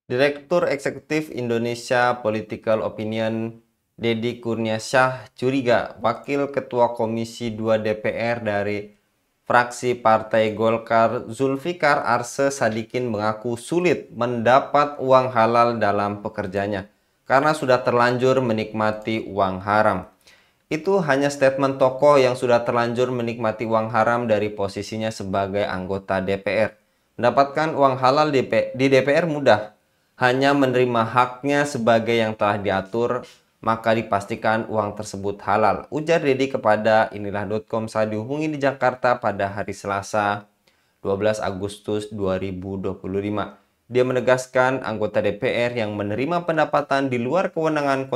Direktur Eksekutif Indonesia Political Opinion, Deddy Kurniasyah curiga Wakil Ketua Komisi 2 DPR dari fraksi Partai Golkar Zulfikar Arse Sadikin mengaku sulit mendapat uang halal dalam pekerjaannya karena sudah terlanjur menikmati uang haram. Itu hanya statement tokoh yang sudah terlanjur menikmati uang haram dari posisinya sebagai anggota DPR. Mendapatkan uang halal di DPR mudah, hanya menerima haknya sebagai yang telah diatur, maka dipastikan uang tersebut halal. Ujar Deddy kepada inilah.com saat dihubungi di Jakarta pada hari Selasa 12 Agustus 2025. Dia menegaskan anggota DPR yang menerima pendapatan di luar kewenangan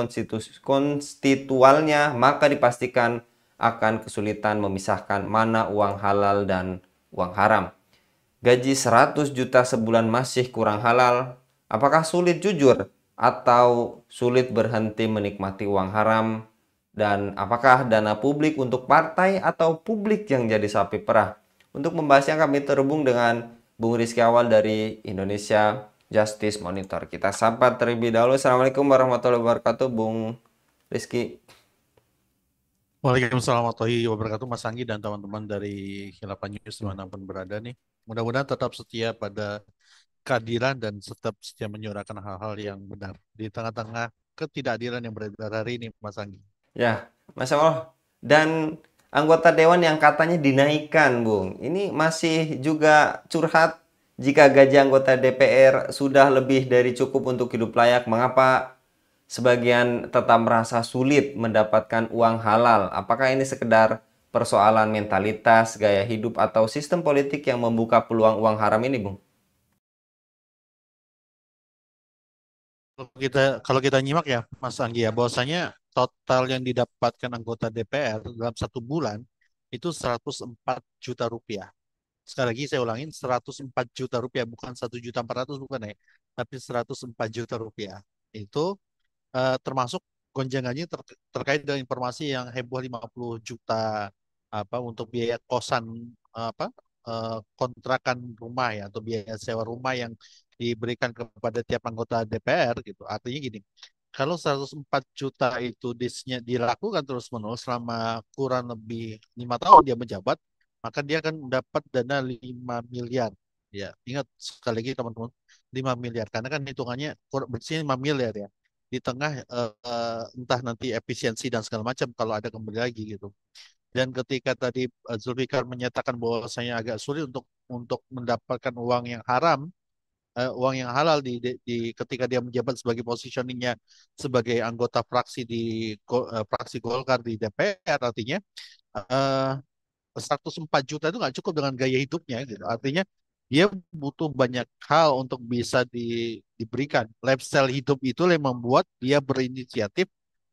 konstitualnya maka dipastikan akan kesulitan memisahkan mana uang halal dan uang haram. Gaji 100 juta sebulan masih kurang halal. Apakah sulit jujur atau sulit berhenti menikmati uang haram? Dan apakah dana publik untuk partai atau publik yang jadi sapi perah? Untuk membahasnya kami terhubung dengan Bung Rizky Awal dari Indonesia Justice Monitor. Kita sapa terlebih dahulu. Assalamualaikum warahmatullahi wabarakatuh, Bung Rizky. Waalaikumsalam warahmatullahi wabarakatuh, Mas Anggi dan teman-teman dari Khilafah News dimanapun berada nih. Mudah-mudahan tetap setia pada keadilan dan tetap setia menyuarakan hal-hal yang benar di tengah-tengah ketidakadilan yang beredar hari ini, Mas Anggi. Ya, Masya Allah. Dan anggota dewan yang katanya dinaikkan, Bung. Ini masih juga curhat jika gaji anggota DPR sudah lebih dari cukup untuk hidup layak. Mengapa sebagian tetap merasa sulit mendapatkan uang halal? Apakah ini sekedar persoalan mentalitas, gaya hidup, atau sistem politik yang membuka peluang uang haram ini, Bung? Kalau kita nyimak ya, Mas Anggi ya, bahwasanya total yang didapatkan anggota DPR dalam satu bulan itu 104 juta rupiah. Sekali lagi saya ulangin 104 juta rupiah, bukan 1.400.000, bukan ya, tapi 104 juta rupiah. Itu termasuk gonjangannya terkait dengan informasi yang heboh 50 juta apa untuk biaya kosan, apa kontrakan rumah ya, atau biaya sewa rumah yang diberikan kepada tiap anggota DPR gitu. Artinya gini, kalau 104 juta itu dilakukan terus-menerus selama kurang lebih 5 tahun dia menjabat, maka dia akan mendapat dana 5 miliar. Ya, ingat sekali lagi teman-teman, 5 miliar. Karena kan hitungannya bersihnya 5 miliar ya. Di tengah entah nanti efisiensi dan segala macam kalau ada kembali lagi gitu. Dan ketika tadi Zulfikar menyatakan bahwasanya agak sulit untuk mendapatkan uang yang haram, uang yang halal ketika dia menjabat sebagai positioningnya sebagai anggota fraksi fraksi Golkar di DPR, artinya eh, 104 juta itu nggak cukup dengan gaya hidupnya gitu. Artinya dia butuh banyak hal untuk bisa diberikan. Lifestyle hidup itu yang membuat dia berinisiatif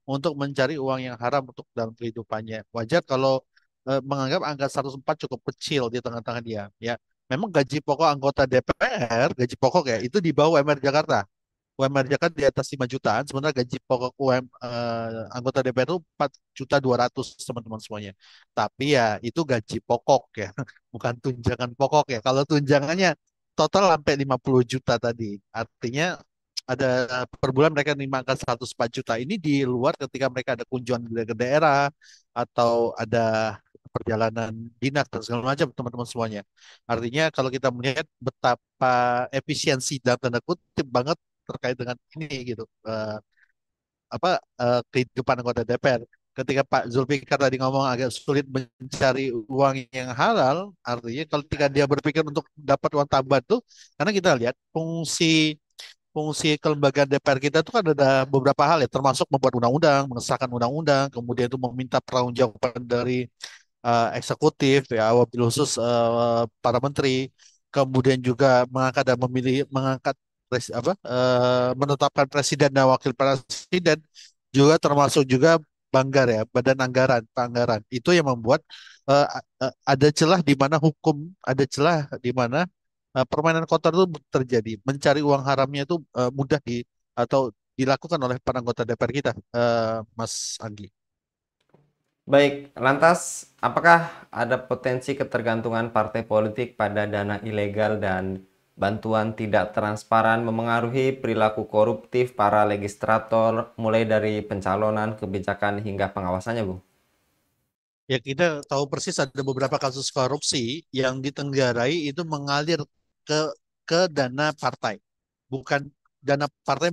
untuk mencari uang yang haram untuk dalam kehidupannya. Wajar kalau menganggap angka 104 cukup kecil di tengah-tengah dia. Ya, memang gaji pokok anggota DPR, gaji pokok ya, itu di bawah UMR Jakarta. UMR Jakarta di atas 5 jutaan, sementara gaji pokok anggota DPR itu 4.200.000 teman-teman semuanya. Tapi ya itu gaji pokok ya, bukan tunjangan pokok ya. Kalau tunjangannya total sampai 50 juta tadi. Artinya ada per bulan mereka menerima angka 104 juta. Ini di luar ketika mereka ada kunjungan ke daerah atau ada perjalanan dinas dan segala macam teman-teman semuanya. Artinya kalau kita melihat betapa efisiensi dalam tanda kutip banget terkait dengan ini gitu, kehidupan anggota DPR. Ketika Pak Zulfikar tadi ngomong agak sulit mencari uang yang halal, artinya kalau ketika dia berpikir untuk dapat uang tambahan tuh, karena kita lihat fungsi fungsi kelembagaan DPR kita itu kan ada beberapa hal ya, termasuk membuat undang-undang, mengesahkan undang-undang, kemudian itu meminta pertanggungjawaban dari eksekutif ya, wabil khusus para menteri, kemudian juga mengangkat dan memilih mengangkat menetapkan presiden dan wakil presiden, juga termasuk juga Banggar ya, Badan Anggaran itu yang membuat ada celah di mana ada celah di mana permainan kotor itu terjadi, mencari uang haramnya itu mudah atau dilakukan oleh para anggota DPR kita, Mas Anggi. Baik, lantas apakah ada potensi ketergantungan partai politik pada dana ilegal dan bantuan tidak transparan memengaruhi perilaku koruptif para legislator mulai dari pencalonan, kebijakan hingga pengawasannya, Bung? Ya kita tahu persis ada beberapa kasus korupsi yang ditenggarai itu mengalir ke dana partai. Bukan dana partai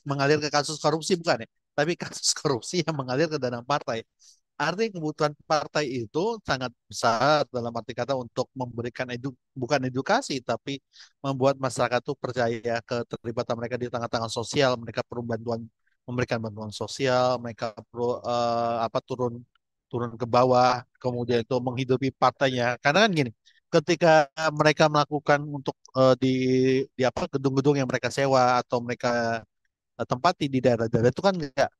mengalir ke kasus korupsi bukan ya, tapi kasus korupsi yang mengalir ke dana partai. Artinya kebutuhan partai itu sangat besar dalam arti kata untuk memberikan bukan edukasi tapi membuat masyarakat itu percaya keterlibatan mereka di tengah-tengah sosial, mereka perlu bantuan memberikan bantuan sosial, mereka perlu turun turun ke bawah, kemudian itu menghidupi partainya. Karena kan gini, ketika mereka melakukan untuk di apa gedung-gedung yang mereka sewa atau mereka tempati di daerah-daerah itu kan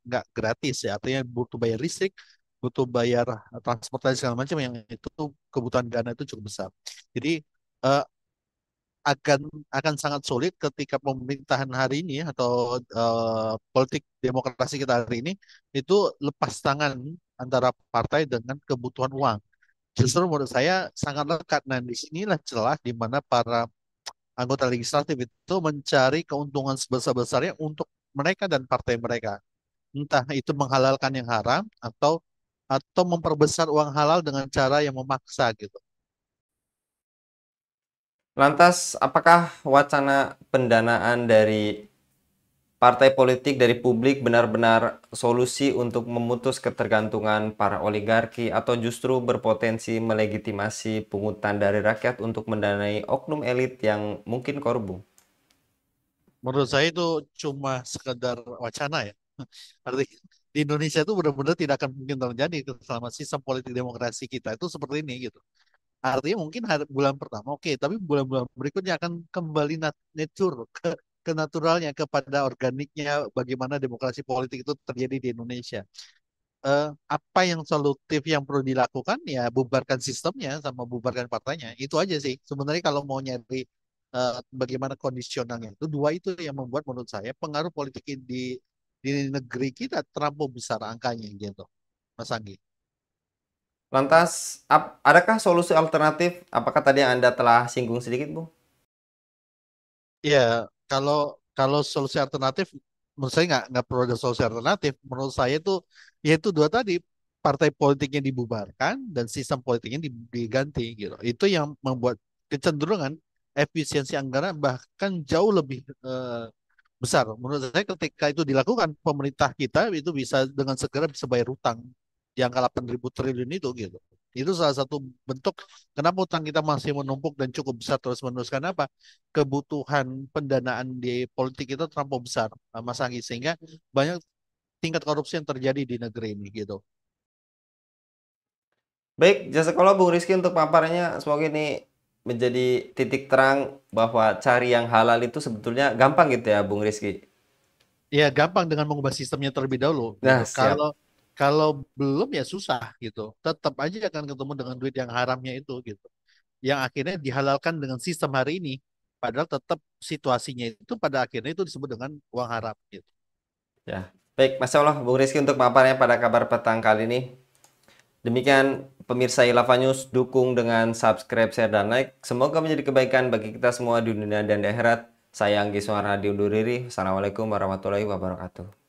nggak gratis ya, artinya butuh bayar listrik, butuh bayar transportasi segala macam yang itu kebutuhan dana itu cukup besar. Jadi eh, akan sangat sulit ketika pemerintahan hari ini atau politik demokrasi kita hari ini itu lepas tangan antara partai dengan kebutuhan uang. Justru menurut saya sangat lekat. Nah, disinilah celah di mana para anggota legislatif itu mencari keuntungan sebesar-besarnya untuk mereka dan partai mereka. Entah itu menghalalkan yang haram atau memperbesar uang halal dengan cara yang memaksa gitu. Lantas, apakah wacana pendanaan dari partai politik dari publik benar-benar solusi untuk memutus ketergantungan para oligarki atau justru berpotensi melegitimasi pungutan dari rakyat untuk mendanai oknum elit yang mungkin korup, Bung? Menurut saya itu cuma sekedar wacana ya. Artinya di Indonesia itu benar-benar tidak akan mungkin terjadi selama sistem politik demokrasi kita itu seperti ini gitu. Artinya mungkin bulan pertama oke, tapi bulan-bulan berikutnya akan kembali nature ke naturalnya kepada organiknya bagaimana demokrasi politik itu terjadi di Indonesia. Apa yang solutif yang perlu dilakukan ya bubarkan sistemnya sama bubarkan partainya. Itu aja sih. Sebenarnya kalau mau nyari bagaimana kondisionalnya itu dua itu yang membuat menurut saya pengaruh politik di negeri kita terlampau besar angkanya gitu, Mas Anggi. Lantas, adakah solusi alternatif? Apakah tadi yang Anda telah singgung sedikit, Bung? Ya, kalau kalau solusi alternatif, menurut saya nggak perlu ada solusi alternatif. Menurut saya itu yaitu dua tadi, partai politiknya dibubarkan dan sistem politiknya diganti gitu. Itu yang membuat kecenderungan efisiensi anggaran bahkan jauh lebih besar. Menurut saya ketika itu dilakukan, pemerintah kita itu bisa dengan segera bisa bayar utang di angka 8.000 triliun itu gitu. Itu salah satu bentuk kenapa utang kita masih menumpuk dan cukup besar terus-menerus. Karena apa? Kebutuhan pendanaan di politik itu terlampau besar, Mas Anggi. Sehingga banyak tingkat korupsi yang terjadi di negeri ini gitu. Baik, jasa kalau Bung Rizky untuk paparannya. Semoga ini menjadi titik terang bahwa cari yang halal itu sebetulnya gampang gitu ya, Bung Rizky. Ya gampang dengan mengubah sistemnya terlebih dahulu gitu. Nah, Kalau siap. kalau belum ya susah gitu. Tetap aja akan ketemu dengan duit yang haramnya itu gitu. Yang akhirnya dihalalkan dengan sistem hari ini. Padahal tetap situasinya itu pada akhirnya itu disebut dengan uang haram gitu. Ya. Baik, Masya Allah, Bung Rizky untuk paparnya pada kabar petang kali ini. Demikian pemirsa Ilava News, dukung dengan subscribe, share, dan like. Semoga menjadi kebaikan bagi kita semua di dunia dan di akhirat. Saya Anggi Suara undur diri. Assalamualaikum warahmatullahi wabarakatuh.